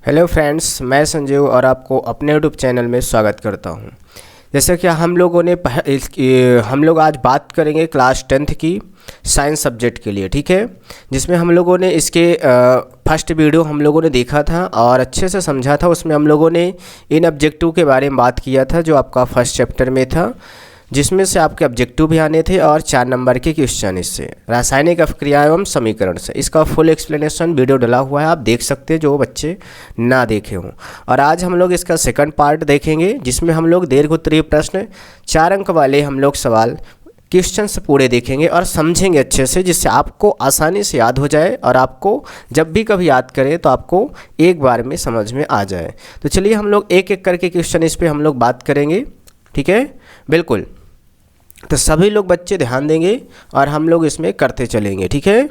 Hello friends, मैं संजीव और आपको अपने यूट्यूब चैनल में स्वागत करता हूं। जैसे कि हम लोग आज बात करेंगे क्लास 10th की साइंस सब्जेक्ट के लिए, ठीक है। जिसमें हम लोगों ने इसके फर्स्ट वीडियो हम लोगों ने देखा था और अच्छे से समझा था। उसमें हम लोगों ने इन ऑब्जेक्टिव के बारे में बात किया था जो आपका फर्स्ट चैप्टर में था, जिसमें से आपके ऑब्जेक्टिव भी आने थे और 4 नंबर के क्वेश्चन इससे रासायनिक अभिक्रिया एवं समीकरण से। इसका फुल एक्सप्लेनेशन वीडियो डला हुआ है, आप देख सकते हैं जो बच्चे ना देखे हों। और आज हम लोग इसका सेकंड पार्ट देखेंगे, जिसमें हम लोग दीर्घोत्तरीय प्रश्न 4 अंक वाले हम लोग सवाल क्वेश्चन से पूरे देखेंगे और समझेंगे अच्छे से, जिससे आपको आसानी से याद हो जाए और आपको जब भी कभी याद करें तो आपको एक बार में समझ में आ जाए। तो चलिए हम लोग एक एक करके क्वेश्चन इस पर हम लोग बात करेंगे, ठीक है। बिल्कुल, तो सभी लोग बच्चे ध्यान देंगे और हम लोग इसमें करते चलेंगे, ठीक है।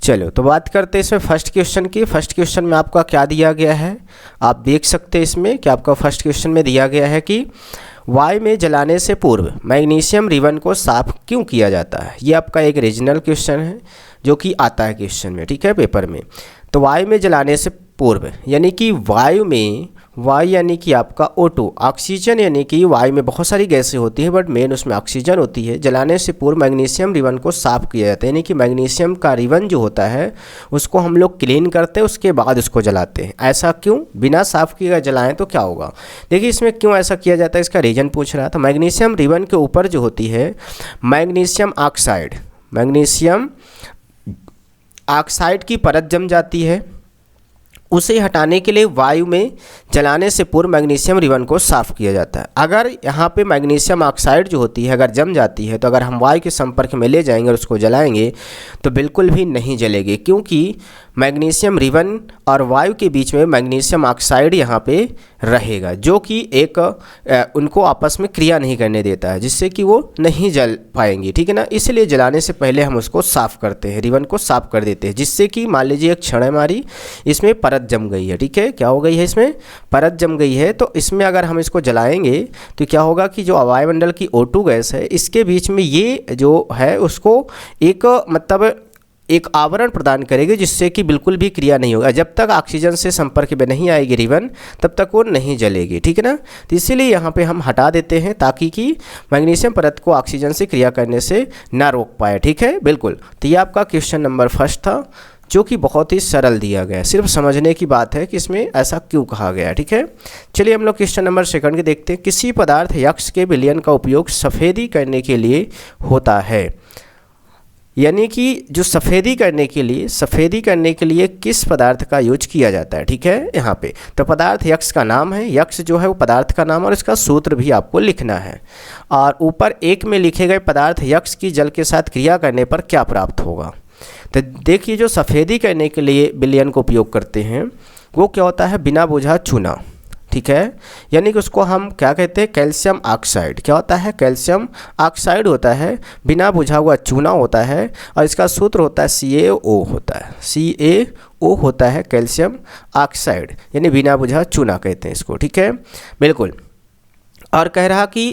चलो तो बात करते हैं इसमें फर्स्ट क्वेश्चन की। फर्स्ट क्वेश्चन में आपका क्या दिया गया है, आप देख सकते हैं इसमें कि आपका फर्स्ट क्वेश्चन में दिया गया है कि वायु में जलाने से पूर्व मैग्नीशियम रिबन को साफ क्यों किया जाता है। ये आपका एक रीजनल क्वेश्चन है जो कि आता है क्वेश्चन में, ठीक है, पेपर में। तो वायु में जलाने से पूर्व यानी कि वायु यानी कि आपका O2 ऑक्सीजन, यानी कि वायु में बहुत सारी गैसें होती हैं बट मेन उसमें ऑक्सीजन होती है। जलाने से पूर्व मैग्नीशियम रिबन को साफ़ किया जाता है, यानी कि मैग्नीशियम का रिबन जो होता है उसको हम लोग क्लीन करते हैं, उसके बाद उसको जलाते हैं। ऐसा क्यों, बिना साफ़ किए जलाएं तो क्या होगा। देखिए इसमें क्यों ऐसा किया जाता है, इसका रीज़न पूछ रहा था। मैग्नीशियम रिबन के ऊपर जो होती है मैग्नीशियम ऑक्साइड की परत जम जाती है। उसे हटाने के लिए वायु में जलाने से पूर्व मैग्नीशियम रिबन को साफ़ किया जाता है। अगर यहाँ पे मैग्नीशियम ऑक्साइड जो होती है अगर जम जाती है तो अगर हम वायु के संपर्क में ले जाएंगे और उसको जलाएंगे तो बिल्कुल भी नहीं जलेगी, क्योंकि मैग्नीशियम रिबन और वायु के बीच में मैग्नीशियम ऑक्साइड यहाँ पे रहेगा, जो कि एक उनको आपस में क्रिया नहीं करने देता है, जिससे कि वो नहीं जल पाएंगी, ठीक है ना। इसलिए जलाने से पहले हम उसको साफ़ करते हैं, रिबन को साफ़ कर देते हैं, जिससे कि मान लीजिए एक क्षण हमारी इसमें परत जम गई है, ठीक है। क्या हो गई है, इसमें परत जम गई है। तो इसमें अगर हम इसको जलाएंगे तो क्या होगा कि जो वायुमंडल की O2 गैस है इसके बीच में ये जो है उसको एक आवरण प्रदान करेगी, जिससे कि बिल्कुल भी क्रिया नहीं होगा। जब तक ऑक्सीजन से संपर्क में नहीं आएगी रिबन तब तक वो नहीं जलेगी, ठीक है ना। तो इसीलिए यहाँ पे हम हटा देते हैं ताकि कि मैग्नीशियम परत को ऑक्सीजन से क्रिया करने से ना रोक पाए, ठीक है। बिल्कुल, तो ये आपका क्वेश्चन नंबर फर्स्ट था, जो कि बहुत ही सरल दिया गया है। सिर्फ समझने की बात है कि इसमें ऐसा क्यों कहा गया है, ठीक है। चलिए हम लोग क्वेश्चन नंबर सेकंड के देखते हैं। किसी पदार्थ यक्ष के विलयन का उपयोग सफ़ेदी करने के लिए होता है, यानी कि जो सफ़ेदी करने के लिए किस पदार्थ का यूज किया जाता है, ठीक है। यहाँ पे तो पदार्थ यक्ष का नाम है, यक्ष जो है वो पदार्थ का नाम और इसका सूत्र भी आपको लिखना है। और ऊपर एक में लिखे गए पदार्थ यक्ष की जल के साथ क्रिया करने पर क्या प्राप्त होगा। तो देखिए जो सफ़ेदी करने के लिए विलयन को उपयोग करते हैं वो क्या होता है, बिना बुझा चूना, ठीक है। यानी कि उसको हम क्या कहते हैं, कैल्शियम ऑक्साइड। क्या होता है, कैल्शियम ऑक्साइड होता है, बिना बुझा हुआ चूना होता है और इसका सूत्र होता है CaO होता है, CaO होता है कैल्शियम ऑक्साइड, यानी बिना बुझा चूना कहते हैं इसको, ठीक है। बिल्कुल, और कह रहा कि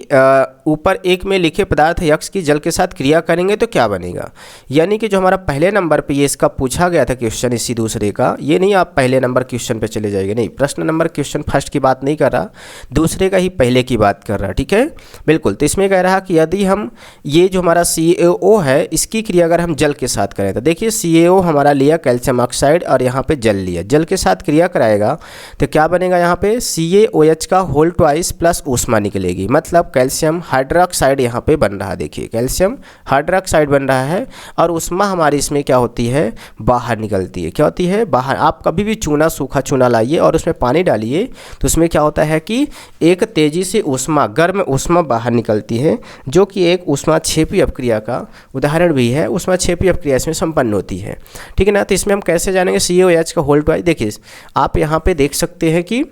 ऊपर एक में लिखे पदार्थ यक्ष की जल के साथ क्रिया करेंगे तो क्या बनेगा। यानी कि जो हमारा पहले नंबर पे ये इसका पूछा गया था क्वेश्चन, इसी दूसरे का, ये नहीं आप पहले नंबर क्वेश्चन पे चले जाएंगे, नहीं, प्रश्न नंबर क्वेश्चन फर्स्ट की बात नहीं कर रहा, दूसरे का ही पहले की बात कर रहा, ठीक है। बिल्कुल, तो इसमें कह रहा कि यदि हम ये जो हमारा CaO है इसकी क्रिया अगर हम जल के साथ करें तो देखिए CaO हमारा लिया कैल्शियम ऑक्साइड और यहाँ पर जल लिया, जल के साथ क्रिया कराएगा तो क्या बनेगा, यहाँ पे CaOH का होल ट्वाइस प्लस ऊष्मा निकलेगी, मतलब कैल्शियम हाइड्रोक्साइड यहाँ पे बन रहा है। देखिए कैल्शियम हाइड्रोक्साइड बन रहा है और ऊष्मा हमारी इसमें क्या होती है, बाहर निकलती है। क्या होती है, बाहर। आप कभी भी चूना, सूखा चूना लाइए और उसमें पानी डालिए तो उसमें क्या होता है कि एक तेज़ी से ऊष्मा, गर्म ऊष्मा बाहर निकलती है, जो कि एक ऊष्माक्षेपी अपक्रिया का उदाहरण भी है। ऊष्माक्षेपी अपक्रिया इसमें संपन्न होती है, ठीक है ना। तो इसमें हम कैसे जानेंगे, CaOH का होल ट्वाइस। देखिए आप यहाँ पे देख सकते हैं कि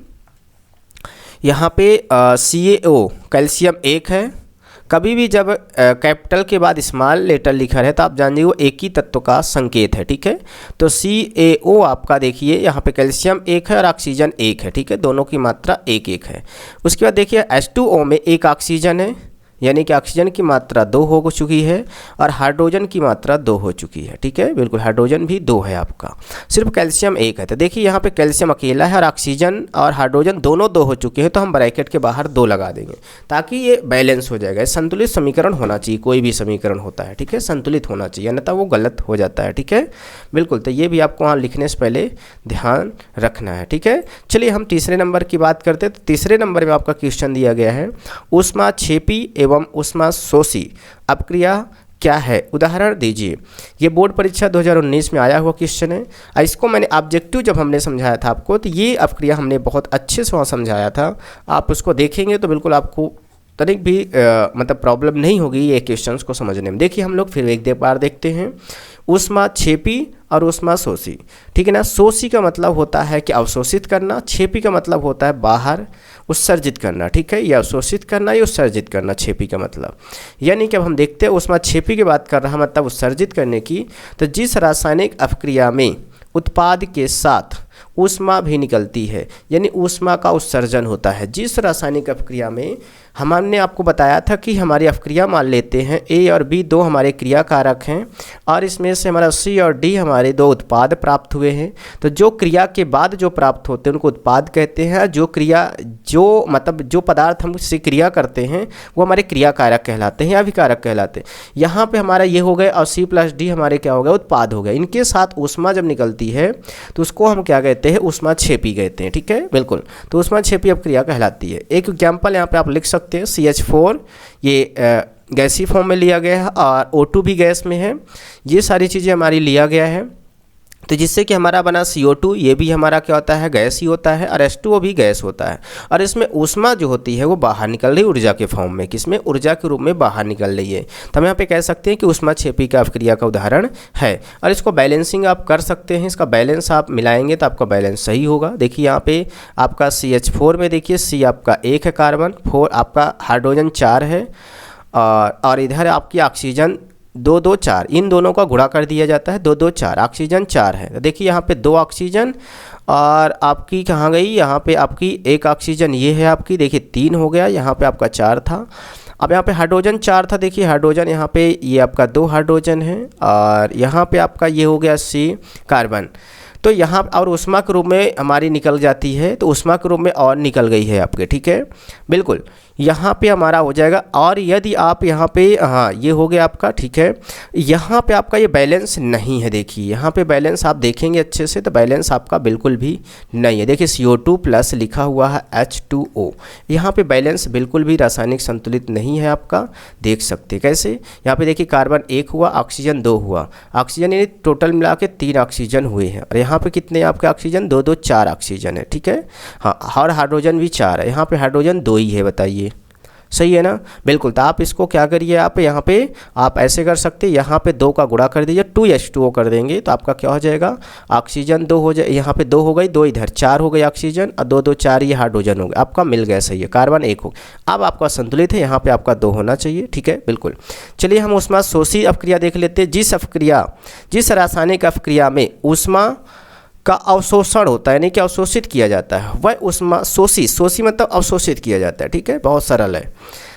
यहाँ पे CaO कैल्शियम 1 है। कभी भी जब कैपिटल के बाद स्मॉल लेटर लिखा है तो आप जानिए वो एक ही तत्व का संकेत है, ठीक है। तो CaO आपका देखिए यहाँ पे कैल्शियम 1 है और ऑक्सीजन 1 है, ठीक है, दोनों की मात्रा 1-1 है। उसके बाद देखिए H2O में एक ऑक्सीजन है, यानी कि ऑक्सीजन की मात्रा 2 हो चुकी है और हाइड्रोजन की मात्रा 2 हो चुकी है। ठीक है, बिल्कुल हाइड्रोजन भी 2 है आपका, सिर्फ कैल्शियम 1 है। तो देखिए यहाँ पे कैल्शियम अकेला है और ऑक्सीजन और हाइड्रोजन दोनों 2 हो चुके हैं, तो हम ब्रैकेट के बाहर 2 लगा देंगे ताकि ये बैलेंस हो जाएगा। संतुलित समीकरण होना चाहिए, कोई भी समीकरण होता है, ठीक है, संतुलित होना चाहिए, अन्यथा वो गलत हो जाता है। ठीक है, बिल्कुल, तो ये भी आपको वहाँ लिखने से पहले ध्यान रखना है। ठीक है, चलिए हम तीसरे नंबर की बात करते हैं। तो तीसरे नंबर में आपका क्वेश्चन दिया गया है, ऊष्माक्षेपी एवं ऊष्माशोषी अपक्रिया क्या है, उदाहरण दीजिए। ये बोर्ड परीक्षा 2019 में आया हुआ क्वेश्चन है। इसको मैंने ऑब्जेक्टिव जब हमने समझाया था आपको, तो ये अपक्रिया हमने बहुत अच्छे से वहाँ समझाया था। आप उसको देखेंगे तो बिल्कुल आपको तनिक भी मतलब प्रॉब्लम नहीं होगी ये क्वेश्चंस को समझने में। देखिए हम लोग फिर एक बार देखते हैं, ऊष्माक्षेपी और ऊष्माशोषी। ठीक है ना, शोषी का मतलब होता है कि अवशोषित करना, क्षेपी का मतलब होता है बाहर उत्सर्जित करना। ठीक है, या अवशोषित करना या उत्सर्जित करना, क्षेपी का मतलब। यानी कि अब हम देखते हैं ऊष्माक्षेपी की बात कर रहा है, मतलब उत्सर्जित करने की। तो जिस रासायनिक अपक्रिया में उत्पाद के साथ ऊष्मा भी निकलती है, यानी ऊष्मा का उत्सर्जन होता है। जिस रासायनिक अपक्रिया में हमने आपको बताया था कि हमारी अपक्रिया मान लेते हैं ए और बी 2 हमारे क्रिया कारक हैं और इसमें से हमारा सी और डी हमारे 2 उत्पाद प्राप्त हुए हैं। तो जो क्रिया के बाद जो प्राप्त होते हैं उनको उत्पाद कहते हैं। जो मतलब जो पदार्थ हम से क्रिया करते हैं वो हमारे क्रिया कारक कहलाते हैं या अभिकारक कहलाते हैं। यहाँ पे हमारा ये हो गए और सी प्लस डी हमारे क्या हो गए, उत्पाद हो गए। इनके साथ ऊष्मा जब निकलती है तो उसको हम क्या कहते हैं, ऊष्माक्षेपी कहते हैं। ठीक है, बिल्कुल, तो ऊष्माक्षेपी अपक्रिया कहलाती है। एक एग्जाम्पल यहाँ पे आप लिख सकते हैं, CH4 ये गैसीय फॉर्म में लिया गया है और O2 भी गैस में है। ये सारी चीज़ें हमारी लिया गया है, तो जिससे कि हमारा बना CO2, ये भी हमारा क्या होता है, गैस ही होता है, और H2O भी गैस होता है। और इसमें ऊष्मा जो होती है वो बाहर निकल रही है ऊर्जा के फॉर्म में, किसमें, ऊर्जा के रूप में बाहर निकल रही है। तो हम यहाँ पे कह सकते हैं कि ऊष्माक्षेपी का अपक्रिया का उदाहरण है। और इसको बैलेंसिंग आप कर सकते हैं, इसका बैलेंस आप मिलाएंगे तो आपका बैलेंस सही होगा। देखिए यहाँ पे आपका CH4 में देखिए C आपका 1 है कार्बन, 4 आपका हाइड्रोजन 4 है, और इधर आपकी ऑक्सीजन 2 2 4, इन दोनों का गुणा कर दिया जाता है, 2 2 4, ऑक्सीजन 4 है। तो देखिए यहाँ पे 2 ऑक्सीजन और आपकी कहाँ गई, यहाँ पे आपकी 1 ऑक्सीजन ये है आपकी, देखिए 3 हो गया, यहाँ पे आपका 4 था। अब यहाँ पे हाइड्रोजन 4 था, देखिए हाइड्रोजन यहाँ पे ये आपका 2 हाइड्रोजन है और यहाँ पे आपका ये हो गया C कार्बन। तो यहाँ और ऊष्मा के रूप में हमारी निकल जाती है, तो ऊष्मा के रूप में और निकल गई है आपके। ठीक है, बिल्कुल, यहाँ पे हमारा हो जाएगा। और यदि आप यहाँ पे, हाँ ये हो गया आपका। ठीक है, यहाँ पे आपका ये बैलेंस नहीं है। देखिए यहाँ पे बैलेंस आप देखेंगे अच्छे से तो बैलेंस आपका बिल्कुल भी नहीं है। देखिए CO2 प्लस लिखा हुआ है H2O, यहाँ पे बैलेंस बिल्कुल भी रासायनिक संतुलित नहीं है आपका। देख सकते कैसे, यहाँ पे देखिए कार्बन 1 हुआ, ऑक्सीजन 2 हुआ, ऑक्सीजन यानी टोटल मिला के 3 ऑक्सीजन हुए हैं। और यहाँ पे कितने आपके ऑक्सीजन, 2 2 4 ऑक्सीजन है। ठीक है, हाँ, और हाइड्रोजन भी 4 है, यहाँ पे हाइड्रोजन 2 ही है, बताइए सही है ना, बिल्कुल। तो आप इसको क्या करिए, आप यहाँ पे आप ऐसे कर सकते हैं, यहाँ पे 2 का गुणा कर दीजिए, 2H2O कर देंगे तो आपका क्या हो जाएगा, ऑक्सीजन 2 हो जाए, यहाँ पे 2 हो गई, 2 इधर 4 हो गई ऑक्सीजन, और 2 2 4 ये हाइड्रोजन हो गया, आपका मिल गया, सही है, कार्बन 1 हो। अब आपका संतुलित है, यहाँ पे आपका 2 होना चाहिए। ठीक है, बिल्कुल। चलिए हम ऊष्माशोषी अपक्रिया देख लेते हैं। जिस रासायनिक अपक्रिया में ऊष्मा का अवशोषण होता है, यानी कि अवशोषित किया जाता है, वह ऊष्माशोषी मतलब अवशोषित किया जाता है। ठीक है, बहुत सरल है।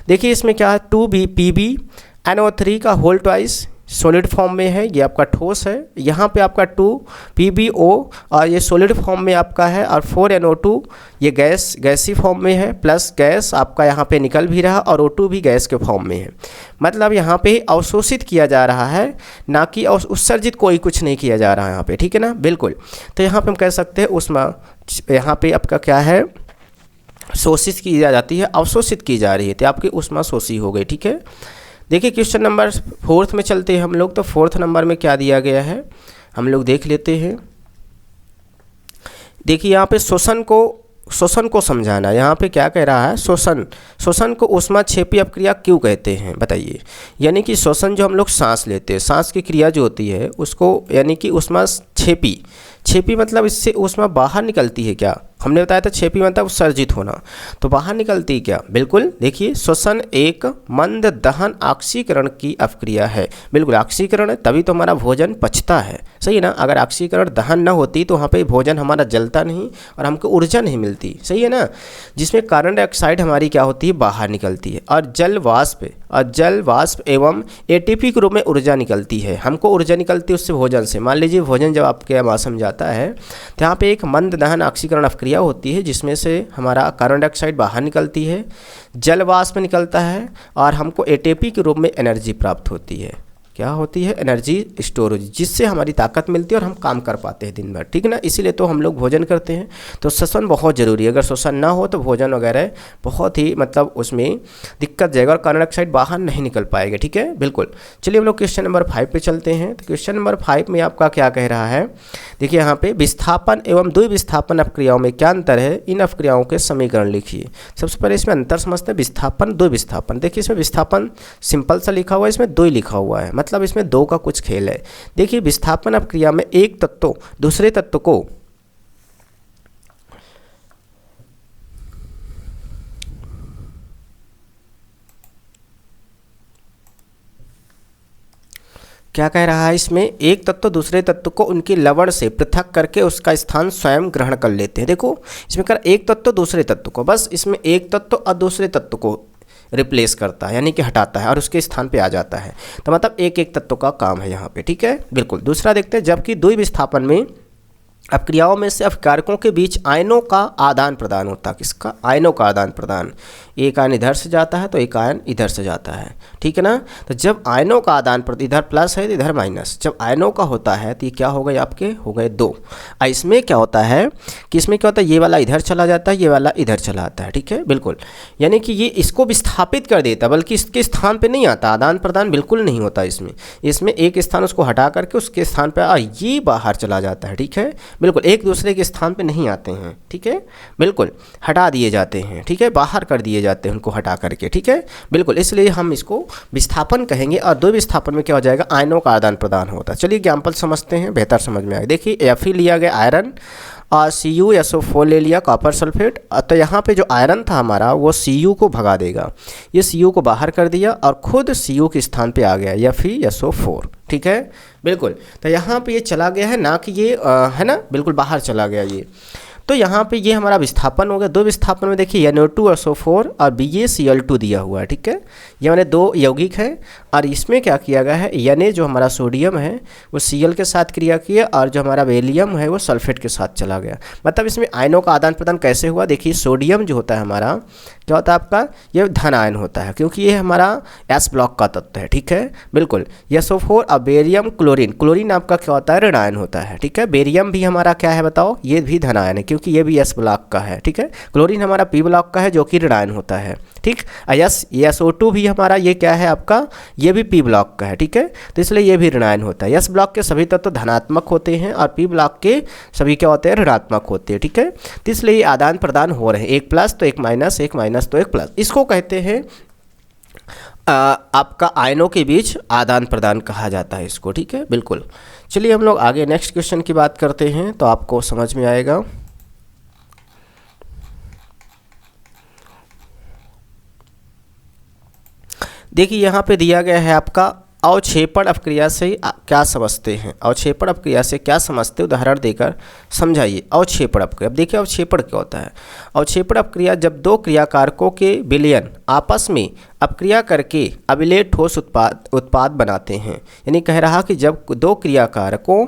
देखिए इसमें क्या है, 2PbNO3 का होल ट्वाइस सॉलिड फॉर्म में है, ये आपका ठोस है। यहाँ पे आपका 2PbO और ये सॉलिड फॉर्म में आपका है, और 4NO2 ये गैसी फॉर्म में है, प्लस गैस आपका यहाँ पे निकल भी रहा, और O2 भी गैस के फॉर्म में है। मतलब यहाँ पे अवशोषित किया जा रहा है, ना कि उत्सर्जित कोई कुछ नहीं किया जा रहा है यहाँ पे। ठीक है ना, बिल्कुल। तो यहाँ पे हम कह सकते हैं ऊष्मा यहाँ पे आपका क्या है, शोषित की जाती है, अवशोषित की जा रही है, तो आपकी ऊष्माशोषी हो गई। ठीक है, देखिए क्वेश्चन नंबर 4 में चलते हैं हम लोग। तो 4 नंबर में क्या दिया गया है हम लोग देख लेते हैं। देखिए यहाँ पे शोषण को समझाना, यहाँ पे क्या कह रहा है, शोषण को ऊष्माक्षेपी अपक्रिया क्यों कहते हैं, बताइए। यानी कि शोषण जो हम लोग सांस लेते हैं, सांस की क्रिया जो होती है उसको, यानी कि ऊष्माक्षेपी मतलब इससे ऊष्मा बाहर निकलती है क्या, हमने बताया था 6p मतलब उत्सर्जित होना। तो बाहर निकलती क्या, बिल्कुल देखिए श्वसन एक मंद दहन ऑक्सीकरण की अपक्रिया है। बिल्कुल ऑक्सीकरण है तभी तो हमारा भोजन पचता है, सही है ना। अगर ऑक्सीकरण दहन न होती तो वहाँ पे भोजन हमारा जलता नहीं और हमको ऊर्जा नहीं मिलती, सही है ना। जिसमें कार्बन डाइऑक्साइड हमारी क्या होती है, बाहर निकलती है और जल वाष्प एवं एटीपी के रूप में ऊर्जा निकलती है। हमको ऊर्जा निकलती है उससे भोजन से। मान लीजिए भोजन जब आपके मासम जाता है तो यहाँ पे एक मंद दहन ऑक्सीकरण अपक्रिया होती है जिसमें से हमारा कार्बन डाइऑक्साइड बाहर निकलती है, जल वाष्प निकलता है और हमको एटीपी के रूप में एनर्जी प्राप्त होती है। क्या होती है, एनर्जी स्टोर होती है, जिससे हमारी ताकत मिलती है और हम काम कर पाते हैं दिन भर, ठीक है ना। इसीलिए तो हम लोग भोजन करते हैं। तो श्वसन बहुत ज़रूरी है, अगर श्वसन ना हो तो भोजन वगैरह बहुत ही मतलब उसमें दिक्कत जाएगा और कार्बन डाइऑक्साइड बाहर नहीं निकल पाएगा, ठीक है बिल्कुल। चलिए हम लोग क्वेश्चन नंबर 5 पे चलते हैं। तो क्वेश्चन नंबर 5 में आपका क्या कह रहा है, देखिए यहाँ पे विस्थापन एवं द्विविस्थापन अपक्रियाओं में क्या अंतर है, इन अपक्रियाओं के समीकरण लिखिए। सबसे पहले इसमें अंतर समझते हैं, विस्थापन द्विविस्थापन। देखिए इसमें विस्थापन सिंपल सा लिखा हुआ है, इसमें 2 ही लिखा हुआ है, मतलब इसमें 2 का कुछ खेल है। देखिए विस्थापन अपक्रिया में एक तत्व दूसरे तत्व को क्या कह रहा है, इसमें एक तत्व दूसरे तत्व को उनकी लवण से पृथक करके उसका स्थान स्वयं ग्रहण कर लेते हैं। देखो इसमें कर एक तत्व दूसरे तत्व को, बस इसमें एक तत्व और दूसरे तत्व को रिप्लेस करता है, यानी कि हटाता है और उसके स्थान पे आ जाता है। तो मतलब एक एक तत्व का काम है यहाँ पे, ठीक है बिल्कुल। दूसरा देखते हैं, जबकि द्विविस्थापन में अपक्रियाओं में से अपकारकों के बीच आयनों का आदान प्रदान होता है। किसका, आयनों का आदान प्रदान। एक आयन इधर से जाता है तो एक आयन इधर से जाता है, ठीक है ना। तो जब आयनों का आदान प्रदान, इधर प्लस है तो इधर माइनस, जब आयनों का होता है तो ये क्या हो गए, आपके हो गए 2। इसमें क्या होता है कि इसमें क्या होता है, ये वाला इधर चला जाता है, ये वाला इधर चला आता है, ठीक है बिल्कुल। यानी कि ये इसको विस्थापित कर देता है, बल्कि इसके स्थान पर नहीं आता, आदान प्रदान बिल्कुल नहीं होता इसमें एक स्थान उसको हटा करके उसके स्थान पर ये बाहर चला जाता है, ठीक है बिल्कुल। एक दूसरे के स्थान पे नहीं आते हैं, ठीक है बिल्कुल, हटा दिए जाते हैं, ठीक है, बाहर कर दिए जाते हैं उनको हटा करके, ठीक है बिल्कुल। इसलिए हम इसको विस्थापन कहेंगे और दो विस्थापन में क्या हो जाएगा, आयनों का आदान प्रदान होता है। चलिए एग्जाम्पल समझते हैं, बेहतर समझ में आएगा। देखिए Fe लिया गया आयरन और CuSO4 ले लिया कॉपर सल्फेट। तो यहाँ पे जो आयरन था हमारा वो Cu को भगा देगा, ये Cu को बाहर कर दिया और खुद Cu के स्थान पे आ गया FeSO4, ठीक है बिल्कुल। तो यहाँ पे ये चला गया है, ना कि ये है ना बिल्कुल बाहर चला गया ये। तो यहाँ पे ये हमारा विस्थापन हो गया। दो विस्थापन में देखिए NO2SO4 और BaCl2 दिया हुआ है, ठीक है। ये मैंने 2 यौगिक है और इसमें क्या किया गया है, Na जो हमारा सोडियम है वो Cl के साथ क्रिया किया और जो हमारा बेरिलियम है वो सल्फेट के साथ चला गया। मतलब इसमें आयनों का आदान प्रदान कैसे हुआ, देखिए सोडियम जो होता है हमारा क्या होता है आपका, ये धन आयन होता है क्योंकि ये हमारा S ब्लॉक का तत्व है, ठीक है बिल्कुल। SO4 और बेरियम क्लोरीन आपका क्या होता है, ऋण आयन होता है, ठीक है। बेरियम भी हमारा क्या है बताओ, ये भी धन आयन है क्योंकि ये भी S ब्लॉक का है, ठीक है। क्लोरीन हमारा P ब्लॉक का है जो कि ऋण आयन होता है, ठीक। SO2 भी हमारा ये क्या है आपका, ये भी P ब्लॉक का है, ठीक है। तो इसलिए ये भी ऋण आयन होता है। S ब्लॉक के सभी तत्व धनात्मक होते हैं और P ब्लॉक के सभी क्या होते हैं, ऋणात्मक होते हैं, ठीक है। तो इसलिए ये आदान प्रदान हो रहे हैं, एक प्लस तो एक माइनस, एक माइनस तो एक प्लस। इसको कहते हैं आपका आयनों के बीच आदान प्रदान कहा जाता है इसको, ठीक है बिल्कुल। चलिए हम लोग आगे नेक्स्ट क्वेश्चन की बात करते हैं तो आपको समझ में आएगा। देखिए यहाँ पे दिया गया है आपका अवक्षेपण अपक्रिया से क्या समझते हैं, अवक्षेपण अपक्रिया से क्या समझते हैं, उदाहरण देकर समझाइए। अवक्षेपण अपक्रिया, अब देखिए अवक्षेपण क्या होता है। अवक्षेपण अपक्रिया जब दो क्रियाकारकों के विलयन आपस में अपक्रिया करके अविलेय ठोस उत्पाद बनाते हैं। यानी कह रहा कि जब दो क्रियाकारकों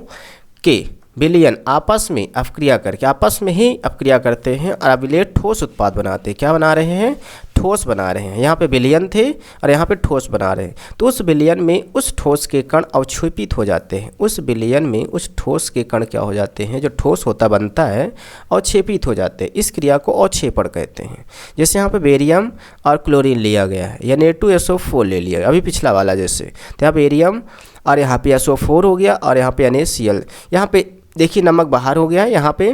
के विलयन आपस में अपक्रिया करके, आपस में ही अपक्रिया करते हैं और अविलेय ठोस उत्पाद बनाते हैं। क्या बना रहे हैं, ठोस बना रहे हैं। यहाँ पे विलयन थे और यहाँ पे ठोस बना रहे हैं। तो उस विलयन में उस ठोस के कण अवक्षेपित हो जाते हैं। उस विलयन में उस ठोस के कण क्या हो जाते हैं, जो ठोस होता बनता है अवक्षेपित हो जाते हैं। इस क्रिया को अवक्षेपण कहते हैं। जैसे यहाँ पे बेरियम और क्लोरीन लिया गया है, या Na2SO4 ले लिया, अभी पिछला वाला जैसे। तो यहाँ बेरियम और यहाँ पे SO4 हो गया और यहाँ पे NaCl। यहाँ पे देखिए नमक बाहर हो गया है यहाँ पे।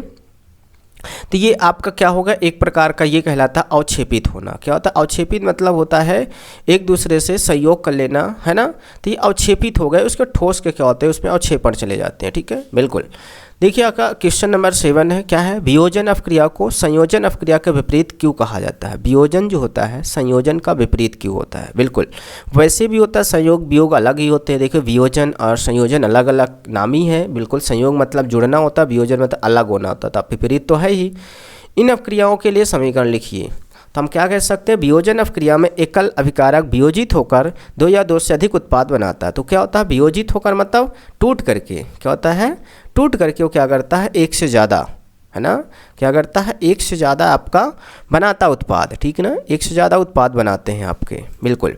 तो ये आपका क्या होगा, एक प्रकार का ये कहलाता है अवक्षेपित होना। क्या होता है अवक्षेपित, मतलब होता है एक दूसरे से सहयोग कर लेना, है ना। तो ये अवक्षेपित हो गए, उसके ठोस के क्या होते हैं, उसमें अवक्षेपण चले जाते हैं, ठीक है बिल्कुल। देखिए आपका क्वेश्चन नंबर 7 है, क्या है, वियोजन अपक्रिया को संयोजन अपक्रिया के विपरीत क्यों कहा जाता है। वियोजन जो होता है संयोजन का विपरीत क्यों होता है। बिल्कुल वैसे भी होता है, संयोग वियोग अलग ही होते हैं। देखिए वियोजन और संयोजन अलग अलग नाम ही है। बिल्कुल संयोग मतलब जुड़ना होता है, वियोजन मतलब अलग होना होता है, तो विपरीत तो है ही। इन अपक्रियाओं के लिए समीकरण लिखिए। तो हम क्या कह सकते हैं, वियोजन अपक्रिया में एकल अभिकारक वियोजित होकर 2 या 2 से अधिक उत्पाद बनाता है। तो क्या होता है वियोजित होकर, मतलब टूट करके, क्या होता है टूट करके वो क्या करता है, एक से ज़्यादा, है ना, क्या करता है एक से ज़्यादा आपका बनाता उत्पाद, ठीक है ना, एक से ज़्यादा उत्पाद बनाते हैं आपके। बिल्कुल।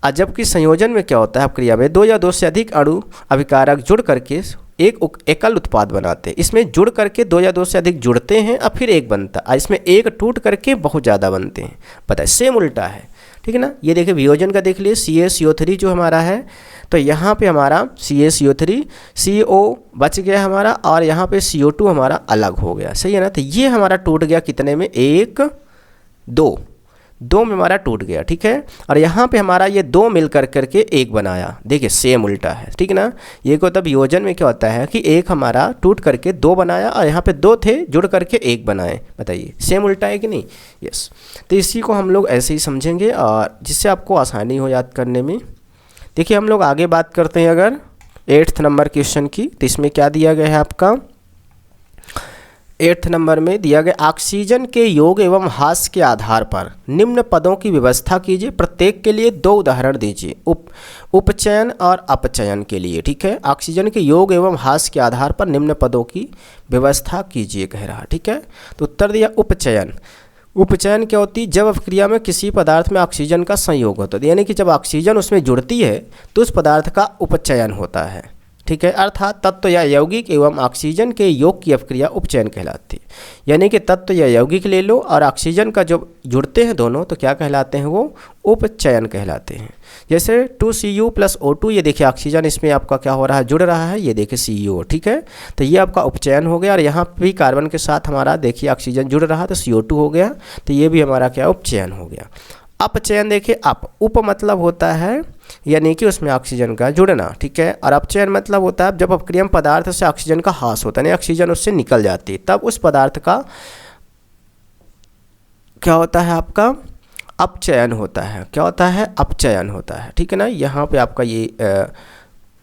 और जबकि संयोजन में क्या होता है, अपक्रिया में 2 या 2 से अधिक अणु अभिकारक जुड़ करके एक एकल उत्पाद बनाते हैं। इसमें जुड़ करके 2 या 2 से अधिक जुड़ते हैं और फिर एक बनता है। इसमें एक टूट करके बहुत ज़्यादा बनते हैं। पता है सेम उल्टा है, ठीक है ना। ये देखिए वियोजन का देख लिए, CaCO3 जो हमारा है, तो यहाँ पे हमारा CaCO3 CO बच गया हमारा और यहाँ पे CO2 हमारा अलग हो गया, सही है ना। तो ये हमारा टूट गया कितने में, 1 2 में हमारा टूट गया, ठीक है। और यहाँ पे हमारा ये 2 मिल करके एक बनाया। देखिए सेम उल्टा है, ठीक है ना। ये को तब वियोजन में क्या होता है कि एक हमारा टूट करके 2 बनाया और यहाँ पे 2 थे जुड़ करके 1 बनाए। बताइए सेम उल्टा है कि नहीं। यस, तो इसी को हम लोग ऐसे ही समझेंगे और जिससे आपको आसानी हो याद करने में। देखिए हम लोग आगे बात करते हैं अगर 8th नंबर क्वेश्चन की, तो इसमें क्या दिया गया है आपका 8th नंबर में दिया गया, ऑक्सीजन के योग एवं ह्रास के आधार पर निम्न पदों की व्यवस्था कीजिए। प्रत्येक के लिए 2 उदाहरण दीजिए, उपचयन और अपचयन के लिए, ठीक है। ऑक्सीजन के योग एवं ह्रास के आधार पर निम्न पदों की व्यवस्था कीजिए कह रहा, ठीक है। तो उत्तर दिया उपचयन। उपचयन क्या होती है, जब अपक्रिया में किसी पदार्थ में ऑक्सीजन का संयोग होता है, यानी कि जब ऑक्सीजन उसमें जुड़ती है तो उस पदार्थ का उपचयन होता है, ठीक है। अर्थात तत्व या यौगिक एवं ऑक्सीजन के योग की अपक्रिया उपचयन कहलाती है। यानी कि तत्व या यौगिक ले लो और ऑक्सीजन का जो जुड़ते हैं दोनों, तो क्या कहलाते हैं, वो उपचयन कहलाते हैं। जैसे 2Cu + O2, ये देखिए ऑक्सीजन इसमें आपका क्या हो रहा है, जुड़ रहा है, ये देखिए CO, ठीक है। तो ये आपका उपचयन हो गया और यहाँ भी कार्बन के साथ हमारा देखिए ऑक्सीजन जुड़ रहा है तो CO2 हो गया, तो ये भी हमारा क्या उपचयन हो गया। अपचयन देखिए, उप मतलब होता है यानी कि उसमें ऑक्सीजन का जुड़ना, ठीक है। और अपचयन मतलब होता है जब अपक्रिया पदार्थ से ऑक्सीजन का ह्रास होता है, यानी ऑक्सीजन उससे निकल जाती है, तब उस पदार्थ का क्या होता है, आपका अपचयन होता है। क्या होता है, अपचयन होता है, ठीक है ना। यहाँ पे आपका ये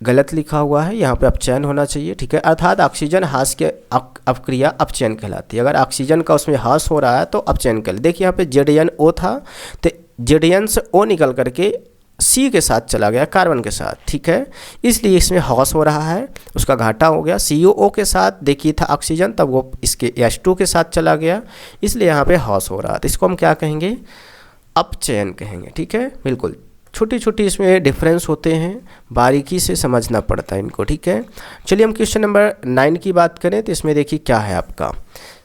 गलत लिखा हुआ है, यहाँ पे अपचयन होना चाहिए, ठीक है। अर्थात ऑक्सीजन ह्रास के अपक्रिया अपचयन कहलाती है। अगर ऑक्सीजन का उसमें ह्रास हो रहा है तो अपचयन कहलाती है। देखिए यहाँ पे ZnO था, तो ZN से O निकल करके C के साथ चला गया कार्बन के साथ, ठीक है। इसलिए इसमें ह्रास हो रहा है, उसका घाटा हो गया। COO के साथ देखिए था ऑक्सीजन, तब वो इसके H2 के साथ चला गया, इसलिए यहाँ पे ह्रास हो रहा है। तो इसको हम क्या कहेंगे, अपचयन कहेंगे, ठीक है। बिल्कुल छोटी छोटी इसमें डिफरेंस होते हैं, बारीकी से समझना पड़ता है इनको, ठीक है। चलिए हम क्वेश्चन नंबर 9 की बात करें, तो इसमें देखिए क्या है आपका,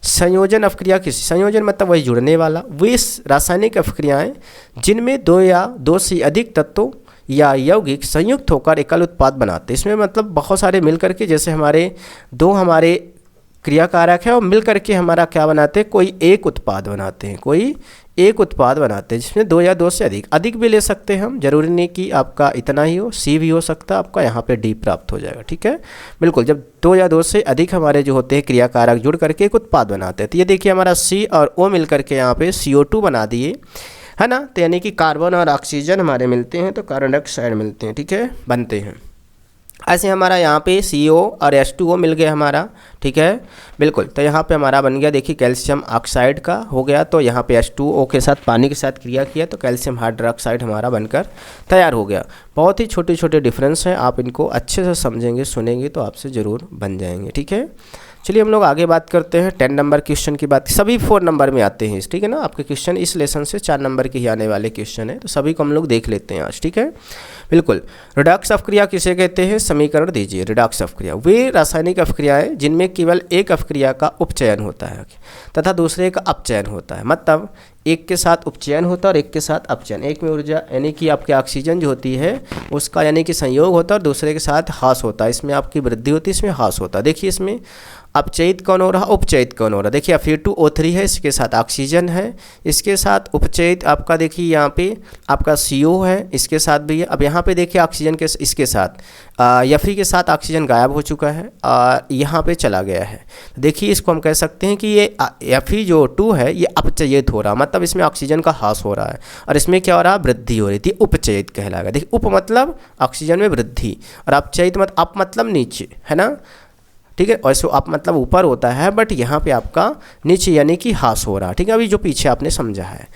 संयोजन अपक्रिया किसी, संयोजन मतलब वही जुड़ने वाला, वे रासायनिक अपक्रियाएं जिनमें 2 या 2 से अधिक तत्वों या यौगिक संयुक्त होकर एकल उत्पाद बनाते हैं। इसमें मतलब बहुत सारे मिलकर के, जैसे हमारे 2 हमारे क्रिया कारक है और मिल करके हमारा क्या बनाते हैं, कोई एक उत्पाद बनाते हैं, कोई एक उत्पाद बनाते हैं जिसमें 2 या 2 से अधिक भी ले सकते हैं हम, जरूरी नहीं कि आपका इतना ही हो, C भी हो सकता है, आपका यहाँ पे D प्राप्त हो जाएगा, ठीक है। बिल्कुल जब 2 या 2 से अधिक हमारे जो होते हैं क्रिया कारक जुड़ करके एक उत्पाद बनाते हैं, तो ये देखिए हमारा C और O मिल करके यहाँ पे CO2 बना दिए, है ना। तो यानी कि कार्बन और ऑक्सीजन हमारे मिलते हैं तो कार्बन डाइऑक्साइड मिलते हैं, ठीक है, बनते हैं। ऐसे हमारा यहाँ पे CO और H2O मिल गया हमारा, ठीक है। बिल्कुल, तो यहाँ पे हमारा बन गया, देखिए कैल्शियम ऑक्साइड का हो गया, तो यहाँ पे H2O के साथ पानी के साथ क्रिया किया तो कैल्शियम हाइड्रोक्साइड हमारा बनकर तैयार हो गया। बहुत ही छोटे छोटे डिफरेंस हैं, आप इनको अच्छे से समझेंगे सुनेंगे तो आपसे ज़रूर बन जाएंगे, ठीक है। चलिए हम लोग आगे बात करते हैं 10 नंबर क्वेश्चन की बात, सभी 4 नंबर में आते हैं, ठीक है ना। आपके क्वेश्चन इस लेसन से 4 नंबर के ही आने वाले क्वेश्चन है, तो सभी को हम लोग देख लेते हैं आज, ठीक है। बिल्कुल, रिडक्स अपक्रिया किसे कहते हैं, समीकरण दीजिए। रिडक्स अपक्रिया वे रासायनिक अपक्रियाएं जिनमें केवल एक अपक्रिया का उपचयन होता है तथा दूसरे का अपचयन होता है। मतलब एक के साथ उपचयन होता है और एक के साथ अपचयन। एक में ऊर्जा यानी कि आपके ऑक्सीजन जो होती है उसका यानी कि संयोग होता है और दूसरे के साथ ह्रास होता है। इसमें आपकी वृद्धि होती है, इसमें ह्रास होता है। देखिए इसमें अपचयित कौन हो रहा, उपचयित कौन हो रहा। देखिए Fe2O3 है, इसके साथ ऑक्सीजन है, इसके साथ उपचयित आपका देखिए यहाँ पे आपका CO है, इसके साथ भी है। अब यहाँ पे देखिए ऑक्सीजन के इसके साथ Fe के साथ ऑक्सीजन गायब हो चुका है, यहाँ पे चला गया है। देखिए इसको हम कह सकते हैं कि ये Fe जो 2 है ये अपचयित हो रहा, मतलब इसमें ऑक्सीजन का ह्रास हो रहा है और इसमें क्या हो रहा है, वृद्धि हो रही थी, उपचयित कहलाएगा। देखिए उप मतलब ऑक्सीजन में वृद्धि और अपचयित मतलब अप मतलब नीचे, है ना, ठीक है। और सो आप मतलब ऊपर होता है, बट यहाँ पे आपका नीचे यानी कि ह्रास हो रहा है, ठीक है। अभी जो पीछे आपने समझा है।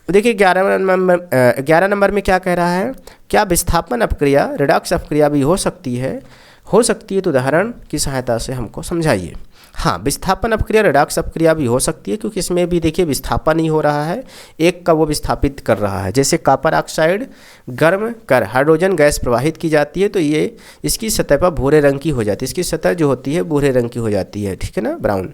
देखिए 11 नंबर में क्या कह रहा है, क्या विस्थापन अपक्रिया रिडक्स अपक्रिया भी हो सकती है तो उदाहरण की सहायता से हमको समझाइए। हाँ, विस्थापन अपक्रिया रिडक्स अपक्रिया भी हो सकती है, क्योंकि इसमें भी देखिए विस्थापन ही हो रहा है, एक का वो विस्थापित कर रहा है। जैसे कॉपर ऑक्साइड गर्म कर हाइड्रोजन गैस प्रवाहित की जाती है तो ये इसकी सतह पर भूरे रंग की हो जाती है, इसकी सतह जो होती है भूरे रंग की हो जाती है, ठीक है ना, ब्राउन।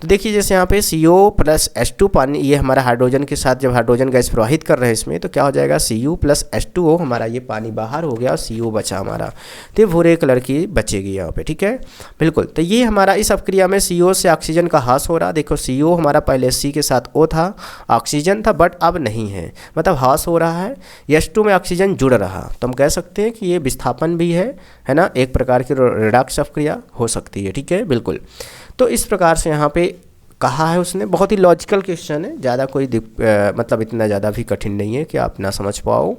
तो देखिए जैसे यहाँ पे CO+H2 पानी, ये हमारा हाइड्रोजन के साथ जब हाइड्रोजन गैस प्रवाहित कर रहे हैं इसमें, तो क्या हो जाएगा, Cu+H2O हमारा ये पानी बाहर हो गया और CO बचा हमारा, तो भूरे कलर की बचेगी यहाँ पे, ठीक है, बिल्कुल। तो ये हमारा इस अपक्रिया में CO से ऑक्सीजन का ह्रास हो रहा। देखो CO हमारा पहले C के साथ O था, ऑक्सीजन था, बट अब नहीं है, मतलब ह्रास हो रहा है। H2 में ऑक्सीजन जुड़ रहा, तो हम कह सकते हैं कि ये विस्थापन भी है ना, एक प्रकार की रिडक्स अपक्रिया हो सकती है, ठीक है, बिल्कुल। तो इस प्रकार से यहाँ पे कहा है उसने, बहुत ही लॉजिकल क्वेश्चन है, ज़्यादा कोई मतलब इतना ज़्यादा भी कठिन नहीं है कि आप ना समझ पाओ।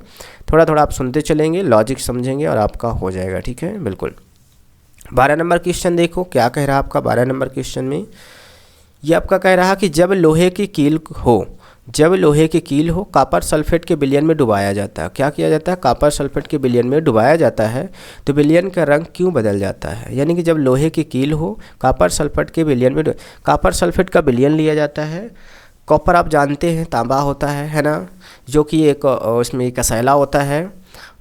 थोड़ा थोड़ा आप सुनते चलेंगे, लॉजिक समझेंगे और आपका हो जाएगा, ठीक है, बिल्कुल। 12 नंबर क्वेश्चन देखो क्या कह रहा है आपका। 12 नंबर क्वेश्चन में ये आपका कह रहा कि जब लोहे की कील हो कॉपर सल्फेट के विलयन में डुबाया जाता है। क्या किया जाता है, कॉपर सल्फेट के विलयन में डुबाया जाता है तो विलयन का रंग क्यों बदल जाता है। यानी कि जब लोहे की कील हो कॉपर सल्फेट के विलयन में, कॉपर सल्फेट का विलयन लिया जाता है। कॉपर आप जानते हैं तांबा होता है ना, जो कि एक उसमें एक कसैला होता है,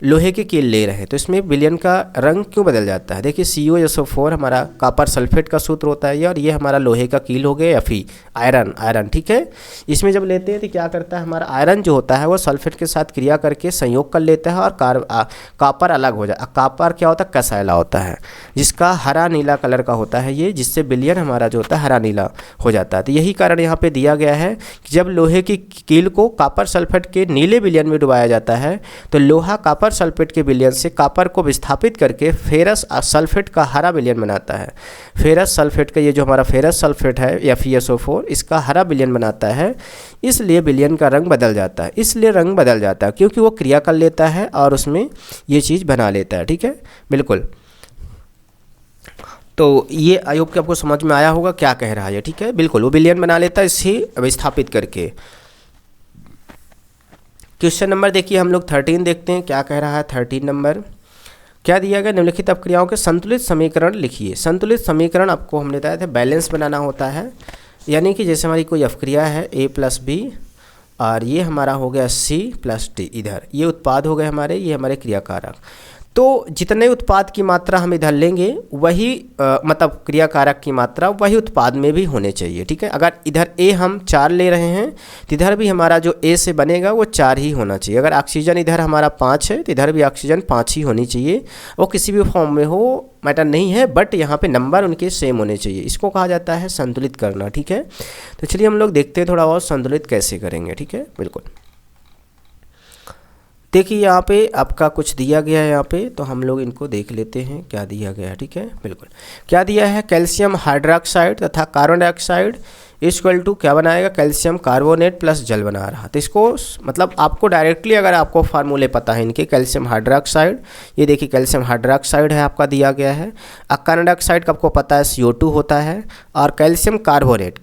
लोहे की कील ले रहे हैं तो इसमें विलयन का रंग क्यों बदल जाता है। देखिए CuSO4 हमारा कॉपर सल्फेट का सूत्र होता है ये, और ये हमारा लोहे का कील हो गया Fe आयरन, ठीक है। इसमें जब लेते हैं तो क्या करता है, हमारा आयरन जो होता है वो सल्फेट के साथ क्रिया करके संयोग कर लेता है और कॉपर अलग हो जाता है। कॉपर क्या होता है, कसैला होता है जिसका हरा नीला कलर का होता है ये, जिससे विलयन हमारा जो होता है हरा नीला हो जाता है। तो यही कारण यहाँ पे दिया गया है कि जब लोहे की कील को कॉपर सल्फेट के नीले विलयन में डुबाया जाता है तो लोहा कॉपर सल्फेट के विलयन से कॉपर को विस्थापित करके फेरस सल्फेट का हरा विलयन बनाता है। फेरस सल्फेट का ये जो हमारा फेरस सल्फेट है FeSO4 इसका हरा विलयन बनाता है, इसलिए विलयन का रंग बदल जाता है। इसलिए रंग बदल जाता है क्योंकि वो क्रिया कर लेता है और उसमें ये चीज़ बना लेता है, ठीक है, बिल्कुल। तो ये आई होप कि आपको समझ में आया होगा क्या कह रहा है, ठीक है, बिल्कुल। वो विलयन बना लेता है इसे विस्थापित करके। क्वेश्चन नंबर देखिए हम लोग 13 देखते हैं क्या कह रहा है। 13 नंबर क्या दिया गया, निम्नलिखित अपक्रियाओं के संतुलित समीकरण लिखिए। संतुलित समीकरण आपको हमने बताया था बैलेंस बनाना होता है, यानी कि जैसे हमारी कोई अपक्रिया है A+B और ये हमारा हो गया C+D, इधर ये उत्पाद हो गए हमारे, ये हमारे क्रियाकारक। तो जितने उत्पाद की मात्रा हम इधर लेंगे वही मतलब क्रियाकारक की मात्रा वही उत्पाद में भी होने चाहिए, ठीक है। अगर इधर A हम 4 ले रहे हैं तो इधर भी हमारा जो A से बनेगा वो 4 ही होना चाहिए। अगर ऑक्सीजन इधर हमारा 5 है तो इधर भी ऑक्सीजन 5 ही होनी चाहिए, वो किसी भी फॉर्म में हो मैटर नहीं है, बट यहाँ पे नंबर उनके सेम होने चाहिए। इसको कहा जाता है संतुलित करना, ठीक है। तो चलिए हम लोग देखते हैं थोड़ा और संतुलित कैसे करेंगे, ठीक है, बिल्कुल। देखिए यहाँ पे आपका कुछ दिया गया है यहाँ पे, तो हम लोग इनको देख लेते हैं क्या दिया गया है, ठीक है, बिल्कुल। क्या दिया है, कैल्शियम हाइड्रोक्साइड तथा कार्बन डाइऑक्साइड इक्वल टू क्या बनाएगा, कैल्शियम कार्बोनेट प्लस जल बना रहा। तो इसको मतलब आपको डायरेक्टली अगर आपको फार्मूले पता है इनके, कैल्शियम हाइड्रोक्साइड, ये देखिए कैल्शियम हाइड्रोक्साइड है आपका दिया गया है। कार्बन डाइऑक्साइड का आपको पता है CO2 होता है, और कैल्शियम कार्बोनेट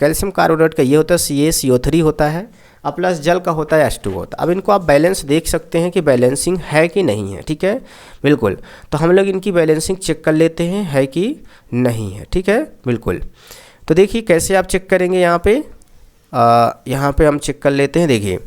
का ये होता है CaCO3 होता है, और प्लस जल का होता है H2 होता है। अब इनको आप बैलेंस देख सकते हैं कि बैलेंसिंग है कि नहीं है, ठीक है, बिल्कुल। तो हम लोग इनकी बैलेंसिंग चेक कर लेते हैं है कि नहीं है, ठीक है, बिल्कुल। तो देखिए कैसे आप चेक करेंगे, यहाँ पे हम चेक कर लेते हैं। देखिए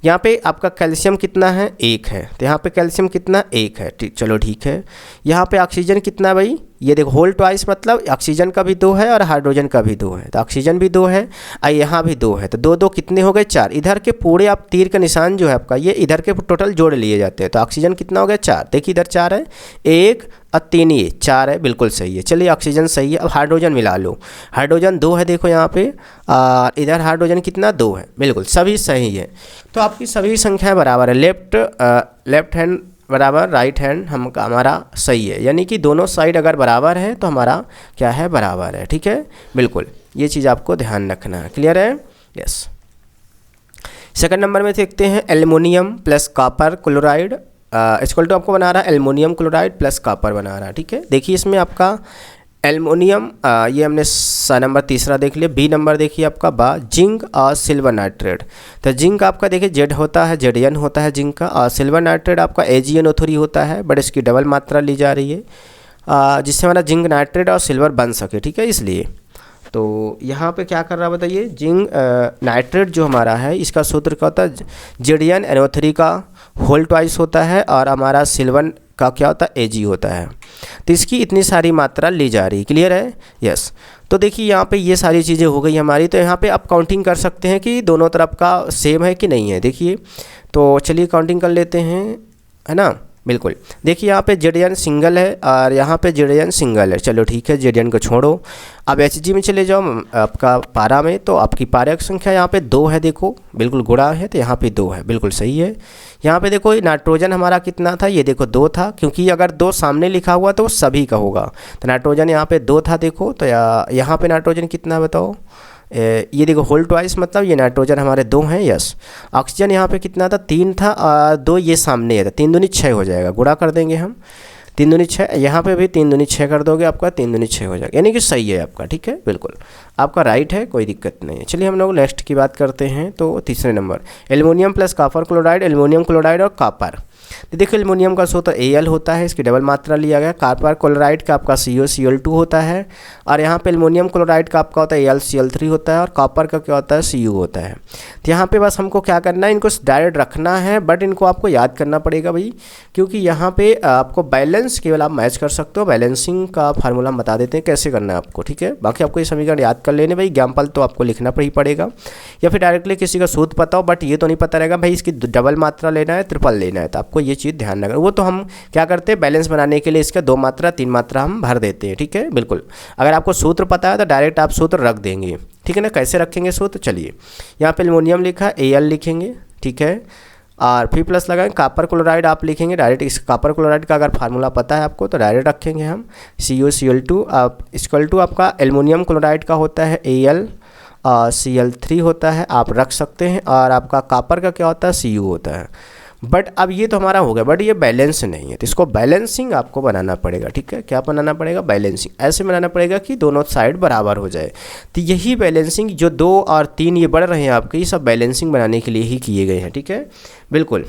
यहाँ पे आपका कैल्शियम कितना है, 1 है, तो यहाँ पे कैल्शियम कितना 1 है, ठीक, चलो ठीक है। यहाँ पे ऑक्सीजन कितना भाई ये देखो होल ट्वाइस मतलब ऑक्सीजन का भी 2 है और हाइड्रोजन का भी 2 है, तो ऑक्सीजन भी 2 है और यहाँ भी 2 है, तो 2 2 कितने हो गए 4। इधर के पूरे आप तीर का निशान जो है आपका ये इधर के टोटल जोड़ लिए जाते हैं, तो ऑक्सीजन कितना हो गया 4। देखिए इधर 4 है, 1 और 3 ये 4 है, बिल्कुल सही है। चलिए ऑक्सीजन सही है। अब हाइड्रोजन मिला लो, हाइड्रोजन 2 है देखो यहाँ पे, और इधर हाइड्रोजन कितना 2 है, बिल्कुल सभी सही है। तो आपकी सभी संख्याएं बराबर है, लेफ्ट हैंड बराबर राइट हैंड हमारा सही है, यानी कि दोनों साइड अगर बराबर है तो हमारा क्या है बराबर है, ठीक है, बिल्कुल ये चीज़ आपको ध्यान रखना है। क्लियर है? यस। सेकंड नंबर में देखते हैं aluminium plus copper chloride equal to आपको बना रहा है एल्युमिनियम क्लोराइड प्लस कॉपर बना रहा है, ठीक है। देखिए इसमें आपका एल्युमिनियम ये हमने नंबर तीसरा देख लिया। बी नंबर देखिए आपका जिंक और सिल्वर नाइट्रेट। तो जिंक आपका देखिए जेड होता है, जेडीएन होता है जिंक का, और सिल्वर नाइट्रेट आपका AgNO3 होता है, बट इसकी डबल मात्रा ली जा रही है जिससे हमारा जिंक नाइट्रेट और सिल्वर बन सके, ठीक है। इसलिए तो यहाँ पे क्या कर रहा है बताइए, जिंक नाइट्रेट जो हमारा है इसका सूत्र क्या होता है, ZnNO3 का होल ट्वाइस होता है और हमारा सिल्वर का क्या होता है Ag होता है, तो इसकी इतनी सारी मात्रा ली जा रही है। क्लियर है? यस। तो देखिए यहाँ पे ये सारी चीज़ें हो गई हमारी, तो यहाँ पे आप काउंटिंग कर सकते हैं कि दोनों तरफ का सेम है कि नहीं है। देखिए तो चलिए काउंटिंग कर लेते हैं, है ना, बिल्कुल। देखिए यहाँ पे जेडीएन सिंगल है और यहाँ पे जेडीएन सिंगल है, चलो ठीक है जेडीएन को छोड़ो। अब Hg में चले जाओ आपका पारा में, तो आपकी पारा की संख्या यहाँ पे 2 है, देखो बिल्कुल गुणा है तो यहाँ पे 2 है, बिल्कुल सही है। यहाँ पे देखो नाइट्रोजन हमारा कितना था, ये देखो 2 था, क्योंकि अगर 2 सामने लिखा हुआ तो सभी का होगा, तो नाइट्रोजन यहाँ पे 2 था देखो, तो यहाँ पे नाइट्रोजन कितना है बताओ, ये देखो होल ट्वाइस मतलब ये नाइट्रोजन हमारे 2 हैं। यस। ऑक्सीजन यहाँ पे कितना था, 3 था और 2 ये सामने है, तो 3 दूनी 6 हो जाएगा, गुणा कर देंगे हम, 3 दूनी 6, यहाँ पे भी 3 दूनी 6 कर दोगे आपका 3 दूनी 6 हो जाएगा, यानी कि सही है आपका, ठीक है, बिल्कुल आपका राइट है, कोई दिक्कत नहीं है। चलिए हम लोग नेक्स्ट की बात करते हैं। तो तीसरे number aluminium plus copper chloride, aluminium chloride और कॉपर। तो देखो एल्युमिनियम का सूत्र Al होता है, इसकी डबल मात्रा लिया गया। कॉपर क्लोराइड का आपका CuCl2 होता है, और यहाँ पे एल्युमिनियम क्लोराइड का आपका होता है AlCl3 होता है, और कॉपर का क्या होता है Cu होता है। तो यहाँ पे बस हमको क्या करना है, इनको डायरेक्ट रखना है, बट इनको आपको याद करना पड़ेगा भाई, क्योंकि यहाँ पे आपको बैलेंस केवल आप मैच कर सकते हो। बैलेंसिंग का फार्मूला हम बता देते हैं कैसे करना है आपको, ठीक है। बाकी आपको ये समीकरण याद कर लेने भाई, एग्जाम्पल तो आपको लिखना ही पड़ेगा, या फिर डायरेक्टली किसी का सूत्र पता हो, बट ये तो नहीं पता रहेगा भाई इसकी डबल मात्रा लेना है ट्रिपल लेना है, तो आपको ये चीज़ ध्यान रखना। वो तो हम क्या करते हैं बैलेंस बनाने के लिए इसका 2 मात्रा 3 मात्रा हम भर देते हैं, ठीक है, बिल्कुल। अगर आपको सूत्र पता है तो डायरेक्ट आप सूत्र रख देंगे, ठीक है ना। कैसे रखेंगे सूत्र, चलिए यहाँ पे एल्युमिनियम लिखा है Al लिखेंगे, ठीक है, और फिर प्लस लगाएंगे। कॉपर क्लोराइड आप लिखेंगे डायरेक्ट, इस कॉपर क्लोराइड का अगर फार्मूला पता है आपको तो डायरेक्ट रखेंगे हम CuCl2 आप इक्वल टू आपका एल्युमिनियम क्लोराइड का होता है Al Cl3 होता है, आप रख सकते हैं, और आपका कॉपर का क्या होता है Cu होता है। बट अब ये तो हमारा हो गया, बट ये बैलेंस नहीं है, तो इसको बैलेंसिंग आपको बनाना पड़ेगा, ठीक है। क्या बनाना पड़ेगा, बैलेंसिंग, ऐसे बनाना पड़ेगा कि दोनों साइड बराबर हो जाए। तो यही बैलेंसिंग जो 2 और 3 ये बढ़ रहे हैं आपके, ये सब बैलेंसिंग बनाने के लिए ही किए गए हैं, ठीक है, बिल्कुल।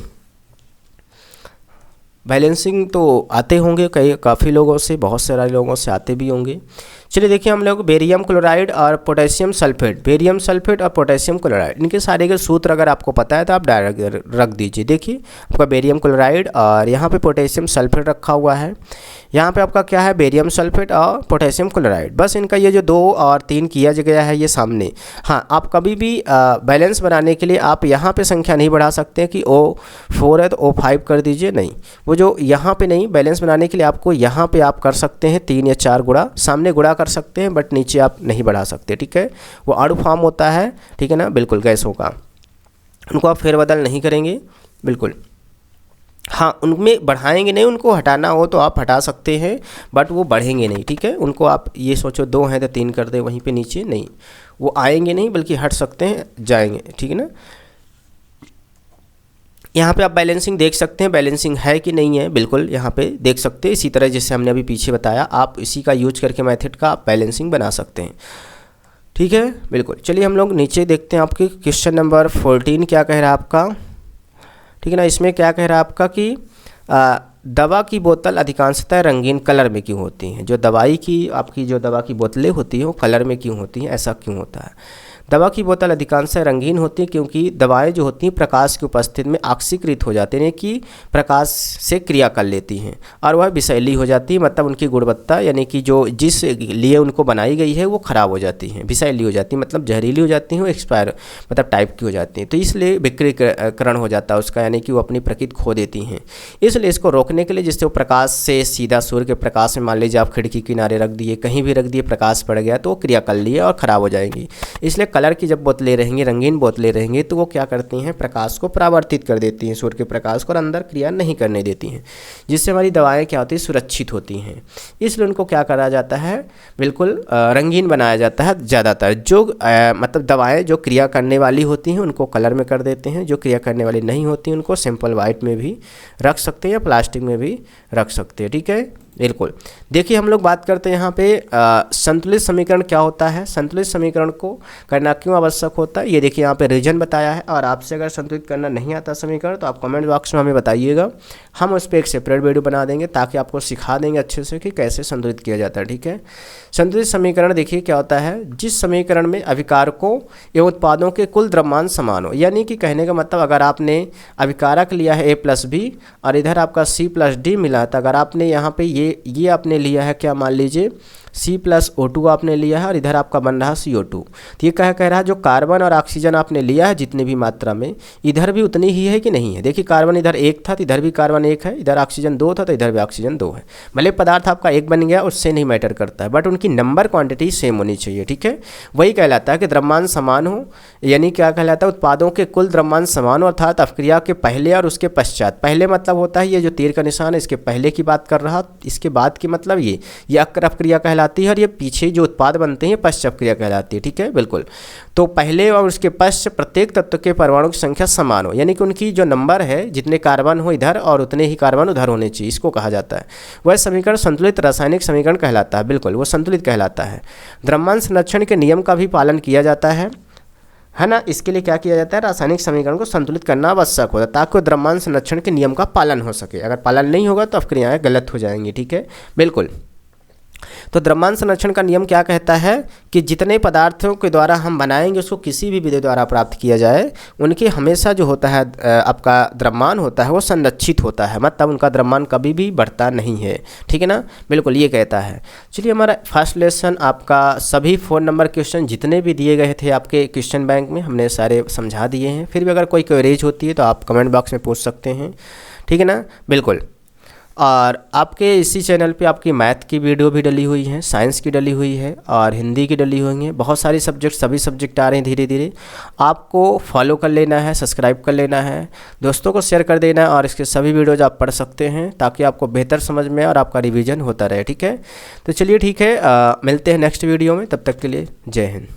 बैलेंसिंग तो आते होंगे काफ़ी लोगों से, बहुत सारे लोगों से आते भी होंगे। चलिए देखिए हम लोग बेरियम क्लोराइड और पोटेशियम सल्फेट, बेरियम सल्फेट और पोटेशियम क्लोराइड, इनके सारे के सूत्र अगर आपको पता है तो आप डायरेक्ट रख दीजिए। देखिए आपका बेरियम क्लोराइड और यहाँ पे पोटेशियम सल्फेट रखा हुआ है, यहाँ पे आपका क्या है बेरियम सल्फेट और पोटेशियम क्लोराइड, बस इनका ये जो 2 और 3 किया गया है ये सामने। हाँ, आप कभी भी बैलेंस बनाने के लिए आप यहाँ पे संख्या नहीं बढ़ा सकते कि O4 है तो O5 कर दीजिए, नहीं, वो जो यहाँ पे नहीं, बैलेंस बनाने के लिए आपको यहाँ पे आप कर सकते हैं 3 या 4 गुणा, सामने गुणा कर सकते हैं, बट नीचे आप नहीं बढ़ा सकते, ठीक है। वो अणु फॉर्म होता है, ठीक है ना, बिल्कुल गैसों का, उनको आप फेरबदल नहीं करेंगे, बिल्कुल। हाँ, उनमें बढ़ाएंगे नहीं, उनको हटाना हो तो आप हटा सकते हैं, बट वो बढ़ेंगे नहीं, ठीक है। उनको आप ये सोचो 2 हैं तो 3 कर दे वहीं पे नीचे, नहीं, वो आएंगे नहीं, बल्कि हट सकते हैं, जाएंगे, ठीक है ना। यहाँ पे आप बैलेंसिंग देख सकते हैं, बैलेंसिंग है कि नहीं है, बिल्कुल यहाँ पे देख सकते हैं। इसी तरह जैसे हमने अभी पीछे बताया, आप इसी का यूज करके मेथड का आप बैलेंसिंग बना सकते हैं, ठीक है, बिल्कुल। चलिए हम लोग नीचे देखते हैं आपके क्वेश्चन नंबर 14 क्या कह रहा है आपका, ठीक है ना। इसमें क्या कह रहा है आपका कि दवा की बोतल अधिकांशतः रंगीन कलर में क्यों होती हैं। जो दवाई की आपकी जो दवा की बोतलें होती हैं वो कलर में क्यों होती हैं, ऐसा क्यों होता है। दवा की बोतल अधिकांशतः रंगीन होती है क्योंकि दवाएं जो होती हैं प्रकाश की उपस्थिति में ऑक्सीकृत हो जाती हैं, यानी कि प्रकाश से क्रिया कर लेती हैं और वह विषैली हो जाती है, मतलब उनकी गुणवत्ता यानी कि जो जिस लिए उनको बनाई गई है वो ख़राब हो जाती हैं, विषैली हो जाती है, मतलब जहरीली हो जाती हैं, वो एक्सपायर मतलब टाइप की हो जाती हैं। तो इसलिए विकृतीकरण हो जाता है उसका, यानी कि वो अपनी प्रकृति खो देती हैं। इसलिए इसको रोकने के लिए जिससे वो प्रकाश से सीधा सूर्य के प्रकाश में मान लीजिए आप खिड़की किनारे रख दिए, कहीं भी रख दिए, प्रकाश पड़ गया तो वो क्रिया कर लिए और ख़राब हो जाएंगी। इसलिए कलर की जब बोतलें रहेंगी, रंगीन बोतलें रहेंगी, तो वो क्या करती हैं, प्रकाश को परावर्तित कर देती हैं, सूर्य के प्रकाश को, और अंदर क्रिया नहीं करने देती हैं, जिससे हमारी दवाएं क्या होती हैं, सुरक्षित होती हैं। इसलिए उनको क्या करा जाता है, बिल्कुल रंगीन बनाया जाता है। ज़्यादातर जो मतलब दवाएं जो क्रिया करने वाली होती हैं उनको कलर में कर देते हैं, जो क्रिया करने वाली नहीं होती उनको सिंपल वाइट में भी रख सकते हैं या प्लास्टिक में भी रख सकते हैं। ठीक है, बिल्कुल। देखिए हम लोग बात करते हैं यहाँ पे संतुलित समीकरण क्या होता है, संतुलित समीकरण को करना क्यों आवश्यक होता है, ये देखिए यहाँ पे रीजन बताया है। और आपसे अगर संतुलित करना नहीं आता समीकरण तो आप कमेंट बॉक्स में हमें बताइएगा, हम उस पर एक सेपरेट वीडियो बना देंगे ताकि आपको सिखा देंगे अच्छे से कि कैसे संतुलित किया जाता है। ठीक है, संतुलित समीकरण देखिए क्या होता है, जिस समीकरण में अभिकारकों एवं उत्पादों के कुल द्रव्यमान समान हो, यानी कि कहने का मतलब अगर आपने अभिकारक लिया है A+B और इधर आपका C+D मिला, तो अगर आपने यहाँ पे ये आपने लिया है क्या, मान लीजिए C+O2 आपने लिया है और इधर आपका बन रहा CO2, तो ये कह रहा है जो कार्बन और ऑक्सीजन आपने लिया है जितनी भी मात्रा में, इधर भी उतनी ही है कि नहीं है। देखिए कार्बन इधर 1 था तो इधर भी कार्बन 1 है, इधर ऑक्सीजन 2 था तो इधर भी ऑक्सीजन 2 है। भले पदार्थ आपका एक बन गया उससे नहीं मैटर करता है, बट उनकी नंबर क्वांटिटी सेम होनी चाहिए। ठीक है, वही कहलाता है कि द्रव्यमान समान हो, यानी क्या कहलाता है, उत्पादों के कुल द्रव्यमान समान हो, अर्थात अपक्रिया के पहले और उसके पश्चात। पहले मतलब होता है ये जो तीर का निशान है इसके पहले की बात कर रहा, इसके बाद की मतलब ये अपक्रिया कहलाती है, और ये पीछे जो उत्पाद बनते हैं पश्चात क्रिया कहलाती है। ठीक है, बिल्कुल। तो पहले और उसके पश्चात प्रत्येक तत्व के परमाणु की संख्या समान हो, यानी कि उनकी जो नंबर है जितने कार्बन हो इधर और उतने ही कार्बन उधर होने चाहिए, इसको कहा जाता है। वह समीकरण संतुलित रासायनिक समीकरण कहलाता है, बिल्कुल वो संतुलित कहलाता है। द्रव्यमान संरक्षण के नियम का भी पालन किया जाता है ना। इसके लिए क्या किया जाता है, रासायनिक समीकरण को संतुलित करना आवश्यक होता है ताकि द्रव्यमान संरक्षण के नियम का पालन हो सके। अगर पालन नहीं होगा तो अपक्रियाएं गलत हो जाएंगी। ठीक है, बिल्कुल। तो द्रव्यमान संरक्षण का नियम क्या कहता है कि जितने पदार्थों के द्वारा हम बनाएंगे उसको किसी भी विधि द्वारा प्राप्त किया जाए, उनकी हमेशा जो होता है आपका द्रव्यमान होता है वो संरक्षित होता है, मतलब उनका द्रव्यमान कभी भी बढ़ता नहीं है। ठीक है ना, बिल्कुल ये कहता है। चलिए हमारा फर्स्ट लेसन आपका सभी 4 नंबर क्वेश्चन जितने भी दिए गए थे आपके क्वेश्चन बैंक में हमने सारे समझा दिए हैं। फिर भी अगर कोई क्वेरीज होती है तो आप कमेंट बॉक्स में पूछ सकते हैं। ठीक है ना, बिल्कुल। और आपके इसी चैनल पे आपकी मैथ की वीडियो भी डली हुई है, साइंस की डली हुई है और हिंदी की डली हुई है। बहुत सारे सब्जेक्ट, सभी सब्जेक्ट आ रहे हैं धीरे धीरे। आपको फॉलो कर लेना है, सब्सक्राइब कर लेना है, दोस्तों को शेयर कर देना है और इसके सभी वीडियोज़ आप पढ़ सकते हैं ताकि आपको बेहतर समझ में और आपका रिवीजन होता रहे। ठीक है, तो चलिए ठीक है, मिलते हैं नेक्स्ट वीडियो में, तब तक के लिए जय हिंद।